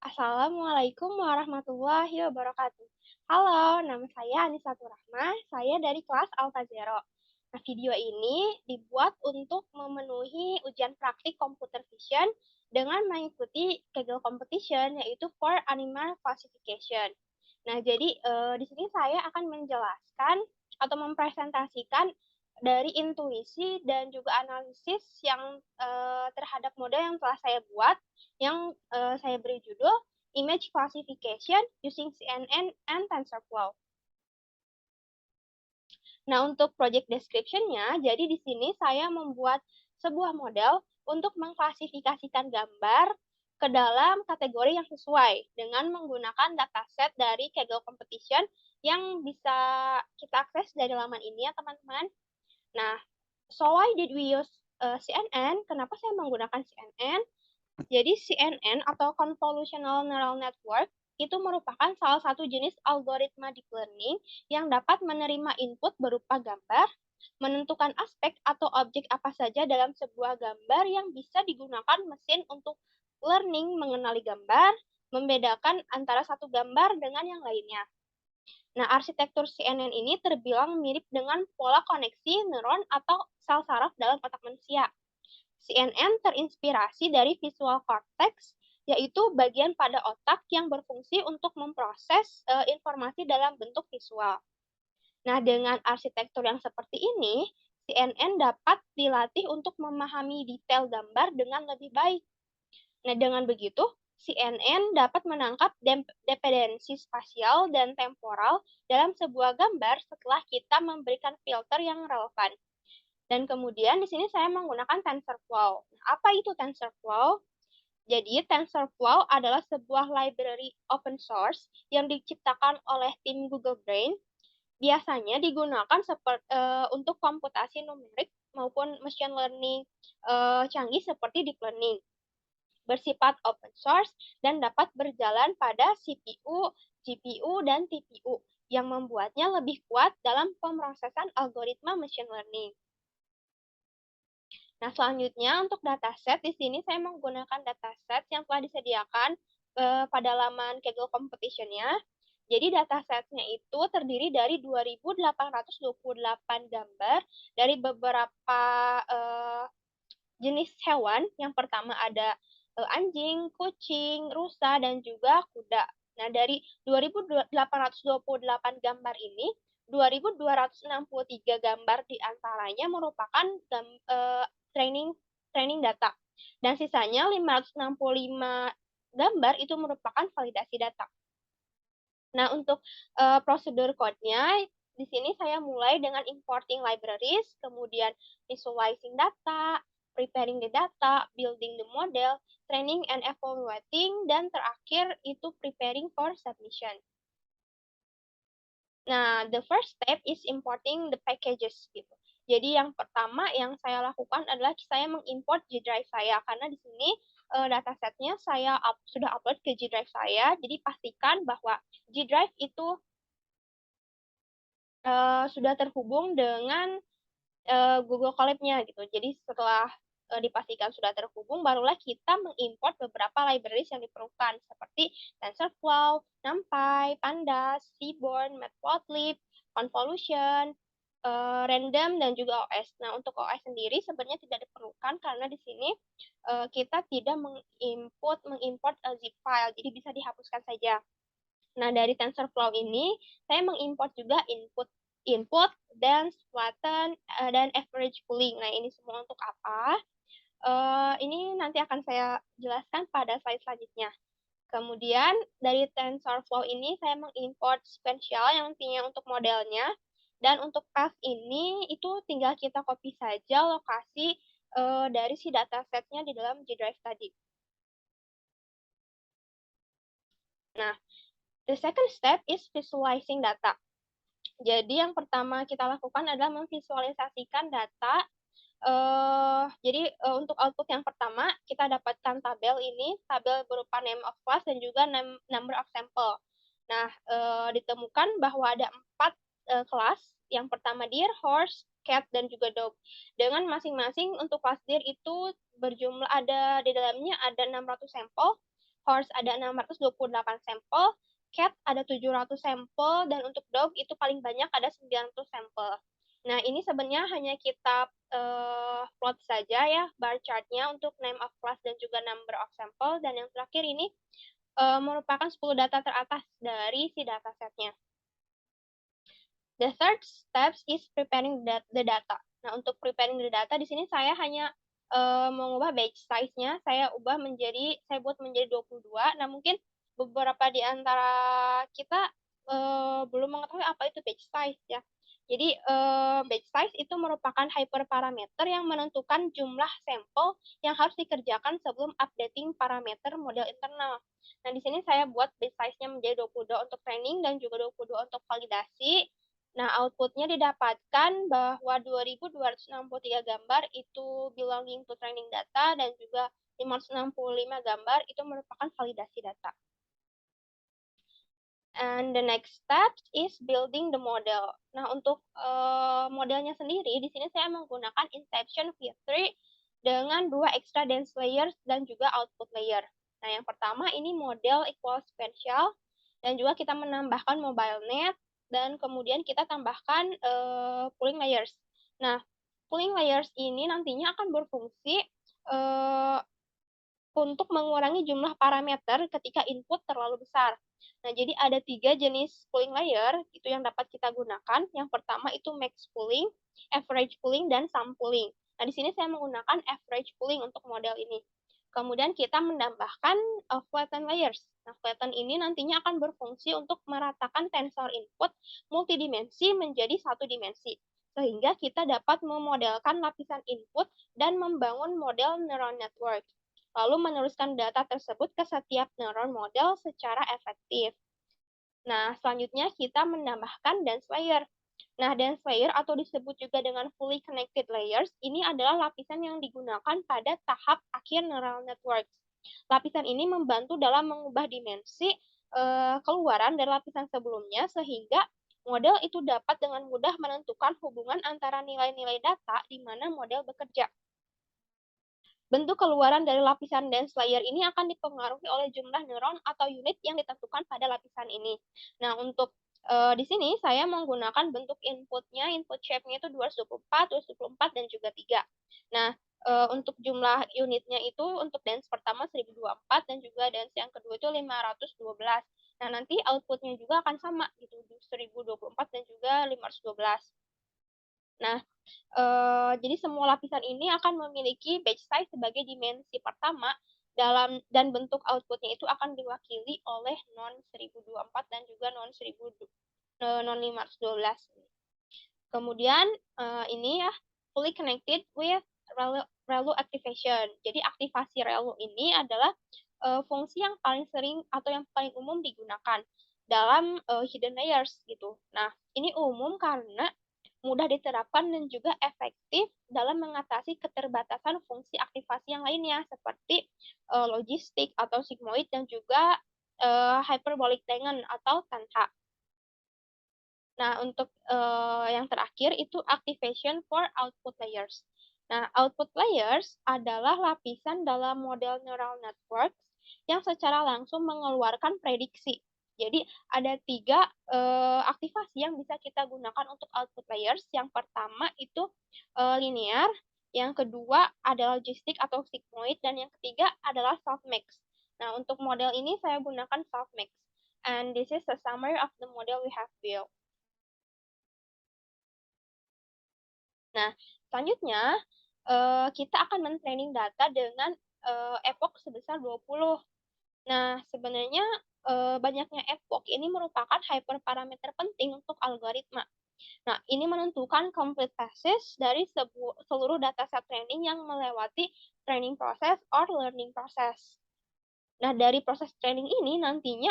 Assalamualaikum warahmatullahi wabarakatuh. Halo, nama saya Anisatur Rahmah, saya dari kelas Alfa Zero. Nah, video ini dibuat untuk memenuhi ujian praktik Computer Vision dengan mengikuti Kaggle Competition, yaitu for Animal Classification. Nah, jadi di sini saya akan menjelaskan atau mempresentasikan dari intuisi dan juga analisis yang terhadap model yang telah saya buat, yang saya beri judul Image Classification Using CNN and TensorFlow. Nah, untuk project description-nya, jadi di sini saya membuat sebuah model untuk mengklasifikasikan gambar ke dalam kategori yang sesuai dengan menggunakan dataset dari Kaggle Competition yang bisa kita akses dari laman ini ya teman-teman. Nah, so why did we use CNN? Kenapa saya menggunakan CNN? Jadi CNN atau Convolutional Neural Network itu merupakan salah satu jenis algoritma deep learning yang dapat menerima input berupa gambar, menentukan aspek atau objek apa saja dalam sebuah gambar yang bisa digunakan mesin untuk learning mengenali gambar, membedakan antara satu gambar dengan yang lainnya. Nah, arsitektur CNN ini terbilang mirip dengan pola koneksi neuron atau sel saraf dalam otak manusia. CNN terinspirasi dari visual cortex, yaitu bagian pada otak yang berfungsi untuk memproses informasi dalam bentuk visual. Nah, dengan arsitektur yang seperti ini, CNN dapat dilatih untuk memahami detail gambar dengan lebih baik. Nah, dengan begitu, CNN dapat menangkap dependensi spasial dan temporal dalam sebuah gambar setelah kita memberikan filter yang relevan. Dan kemudian di sini saya menggunakan TensorFlow. Nah, apa itu TensorFlow? Jadi TensorFlow adalah sebuah library open source yang diciptakan oleh tim Google Brain. Biasanya digunakan untuk komputasi numerik maupun machine learning canggih seperti deep learning. Bersifat open source dan dapat berjalan pada CPU, GPU, dan TPU yang membuatnya lebih kuat dalam pemrosesan algoritma machine learning. Nah, selanjutnya untuk dataset, di sini saya menggunakan dataset yang telah disediakan pada laman Kaggle Competition-nya. Jadi datasetnya itu terdiri dari 2.828 gambar dari beberapa jenis hewan. Yang pertama ada anjing, kucing, rusa, dan juga kuda. Nah, dari 2.828 gambar ini, 2.263 gambar diantaranya merupakan training data. Dan sisanya 565 gambar itu merupakan validasi data. Nah, untuk prosedur code-nya, di sini saya mulai dengan importing libraries, kemudian visualizing data, preparing the data, building the model, training and evaluating, dan terakhir itu preparing for submission. Nah, the first step is importing the packages gitu. Jadi yang pertama yang saya lakukan adalah saya mengimport G Drive saya karena di sini datasetnya saya sudah upload ke G Drive saya. Jadi pastikan bahwa G Drive itu sudah terhubung dengan Google Colab-nya gitu. Jadi setelah dipastikan sudah terhubung, barulah kita mengimport beberapa libraries yang diperlukan seperti TensorFlow, NumPy, Pandas, Seaborn, Matplotlib, Convolution, Random, dan juga OS. Nah, untuk OS sendiri sebenarnya tidak diperlukan karena di sini kita tidak mengimport zip file, jadi bisa dihapuskan saja. Nah, dari TensorFlow ini, saya mengimport juga input, dance, flatten, dan average pooling. Nah, ini semua untuk apa? Ini nanti akan saya jelaskan pada slide selanjutnya. Kemudian, dari TensorFlow ini, saya mengimport sequential yang intinya untuk modelnya. Dan untuk path ini, itu tinggal kita copy saja lokasi dari si datasetnya di dalam G Drive tadi. Nah, the second step is visualizing data. Jadi yang pertama kita lakukan adalah memvisualisasikan data. Jadi untuk output yang pertama kita dapatkan tabel ini, tabel berupa name of class dan juga number of sample. Nah, ditemukan bahwa ada 4 kelas. Yang pertama deer, horse, cat, dan juga dog. Dengan masing-masing untuk kelas deer itu berjumlah ada di dalamnya ada 600 sampel. horse ada 628 sampel, cat ada 700 sampel, dan untuk dog itu paling banyak ada 900 sampel. Nah, ini sebenarnya hanya kita plot saja ya bar chart-nya untuk name of class dan juga number of sample, dan yang terakhir ini merupakan 10 data teratas dari si datasetnya. The third steps is preparing the data. Nah, untuk preparing the data di sini saya hanya mengubah batch size-nya, saya buat menjadi 22. Nah, mungkin beberapa di antara kita belum mengetahui apa itu batch size ya. Jadi batch size itu merupakan hyperparameter yang menentukan jumlah sampel yang harus dikerjakan sebelum updating parameter model internal. Nah, di sini saya buat batch size-nya menjadi 22 untuk training dan juga 22 untuk validasi. Nah, output-nya didapatkan bahwa 2.263 gambar itu belonging to training data dan juga 565 gambar itu merupakan validasi data. And the next step is building the model. Nah, untuk modelnya sendiri, di sini saya menggunakan Inception V3 dengan 2 extra dense layers dan juga output layer. Nah, yang pertama ini model equal sequential, dan juga kita menambahkan mobile net, dan kemudian kita tambahkan pooling layers. Nah, pooling layers ini nantinya akan berfungsi untuk mengurangi jumlah parameter ketika input terlalu besar. Nah, jadi ada 3 jenis pooling layer itu yang dapat kita gunakan. Yang pertama itu max pooling, average pooling, dan sum pooling. Nah, di sini saya menggunakan average pooling untuk model ini. Kemudian kita menambahkan flatten layers. Nah, flatten ini nantinya akan berfungsi untuk meratakan tensor input multidimensi menjadi satu dimensi, sehingga kita dapat memodelkan lapisan input dan membangun model neural network, lalu meneruskan data tersebut ke setiap neuron model secara efektif. Nah, selanjutnya kita menambahkan dense layer. Nah, dense layer atau disebut juga dengan fully connected layers, ini adalah lapisan yang digunakan pada tahap akhir neural network. Lapisan ini membantu dalam mengubah dimensi keluaran dari lapisan sebelumnya, sehingga model itu dapat dengan mudah menentukan hubungan antara nilai-nilai data di mana model bekerja. Bentuk keluaran dari lapisan dense layer ini akan dipengaruhi oleh jumlah neuron atau unit yang ditentukan pada lapisan ini. Nah, untuk di sini saya menggunakan bentuk inputnya, input shape-nya itu 224, 224, dan juga 3. Nah, untuk jumlah unitnya itu untuk dense pertama 1024 dan juga dense yang kedua itu 512. Nah, nanti outputnya juga akan sama gitu, 1024 dan juga 512. Nah, jadi semua lapisan ini akan memiliki batch size sebagai dimensi pertama dan bentuk outputnya itu akan diwakili oleh non 1024 dan juga non 512. Kemudian ini ya fully connected with ReLU activation. Jadi aktivasi ReLU ini adalah fungsi yang paling sering atau yang paling umum digunakan dalam hidden layers gitu. Nah, ini umum karena mudah diterapkan dan juga efektif dalam mengatasi keterbatasan fungsi aktivasi yang lainnya seperti logistik atau sigmoid dan juga hyperbolic Tengen atau tanh. Nah, untuk yang terakhir itu activation for output layers. Nah, output layers adalah lapisan dalam model neural networks yang secara langsung mengeluarkan prediksi. Jadi ada 3 aktivasi yang bisa kita gunakan untuk output layers. Yang pertama itu linear, yang kedua adalah logistik atau sigmoid, dan yang ketiga adalah softmax. Nah, untuk model ini saya gunakan softmax. And this is the summary of the model we have built. Nah, selanjutnya kita akan men-training data dengan epoch sebesar 20. Nah, sebenarnya banyaknya epoch ini merupakan hyperparameter penting untuk algoritma. Nah, ini menentukan complete passes dari seluruh dataset training yang melewati training process or learning process. Nah, dari proses training ini nantinya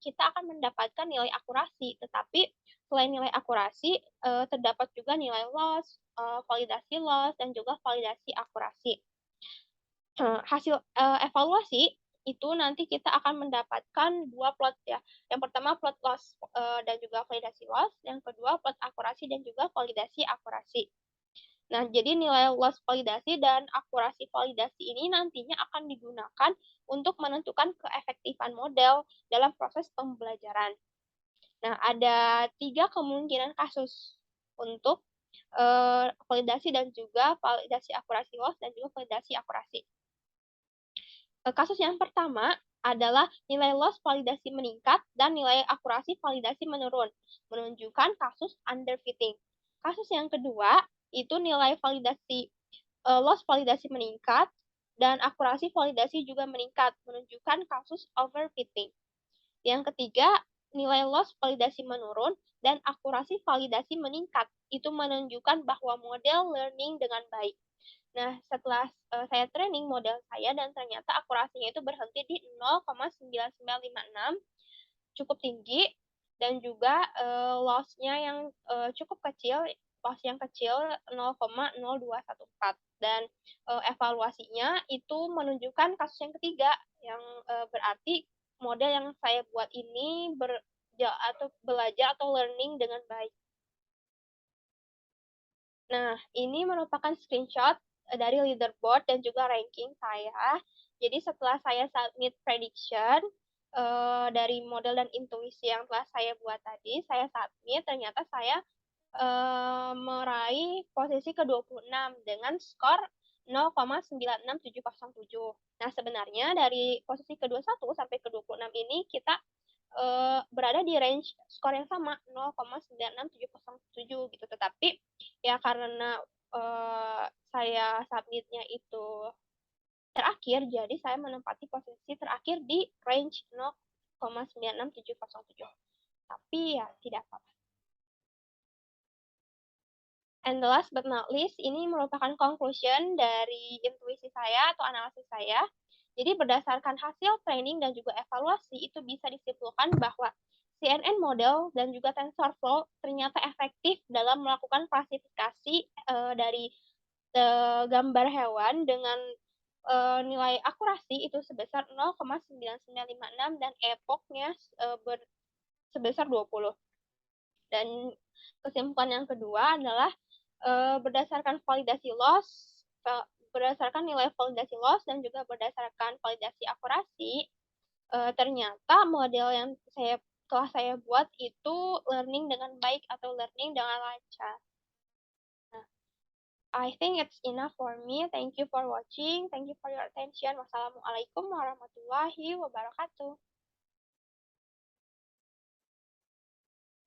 kita akan mendapatkan nilai akurasi, tetapi selain nilai akurasi, terdapat juga nilai loss, validasi loss, dan juga validasi akurasi. Hasil evaluasi itu nanti kita akan mendapatkan 2 plot ya. Yang pertama plot loss dan juga validasi loss, yang kedua plot akurasi dan juga validasi akurasi. Nah, jadi nilai loss validasi dan akurasi validasi ini nantinya akan digunakan untuk menentukan keefektifan model dalam proses pembelajaran. Nah, ada 3 kemungkinan kasus untuk, validasi dan juga validasi akurasi loss dan juga validasi akurasi. Kasus yang pertama adalah nilai loss validasi meningkat dan nilai akurasi validasi menurun, menunjukkan kasus underfitting. Kasus yang kedua, itu nilai validasi loss validasi meningkat dan akurasi validasi juga meningkat, menunjukkan kasus overfitting. Yang ketiga, nilai loss validasi menurun dan akurasi validasi meningkat. Itu menunjukkan bahwa model learning dengan baik. Nah, setelah, saya training model saya dan ternyata akurasinya itu berhenti di 0,9956, cukup tinggi, dan juga, loss-nya yang, cukup kecil, loss yang kecil 0,0214 dan, evaluasinya itu menunjukkan kasus yang ketiga yang, berarti model yang saya buat ini atau belajar atau learning dengan baik. Nah, ini merupakan screenshot, dari leaderboard dan juga ranking saya. Jadi setelah saya submit prediction, dari model dan intuisi yang telah saya buat tadi, saya submit, ternyata saya, meraih posisi ke-26 dengan skor 0,96707. Nah, sebenarnya dari posisi ke-21 sampai ke-26 ini kita, berada di range skor yang sama, 0,96707 gitu. Tetapi ya karena, saya submit-nya itu terakhir, jadi saya menempati posisi terakhir di range 0,96707. Tapi ya tidak apa-apa. And the last but not least, ini merupakan conclusion dari intuisi saya atau analisis saya. Jadi berdasarkan hasil training dan juga evaluasi, itu bisa disimpulkan bahwa CNN model dan juga TensorFlow ternyata efektif dalam melakukan klasifikasi, dari, gambar hewan dengan, nilai akurasi itu sebesar 0,9956 dan epoch-nya, sebesar 20. Dan kesimpulan yang kedua adalah, berdasarkan validasi loss, berdasarkan nilai validasi loss dan juga berdasarkan validasi akurasi, ternyata model yang telah saya buat itu learning dengan baik atau learning dengan lancar. Nah, I think it's enough for me. Thank you for watching. Thank you for your attention. Wassalamualaikum warahmatullahi wabarakatuh.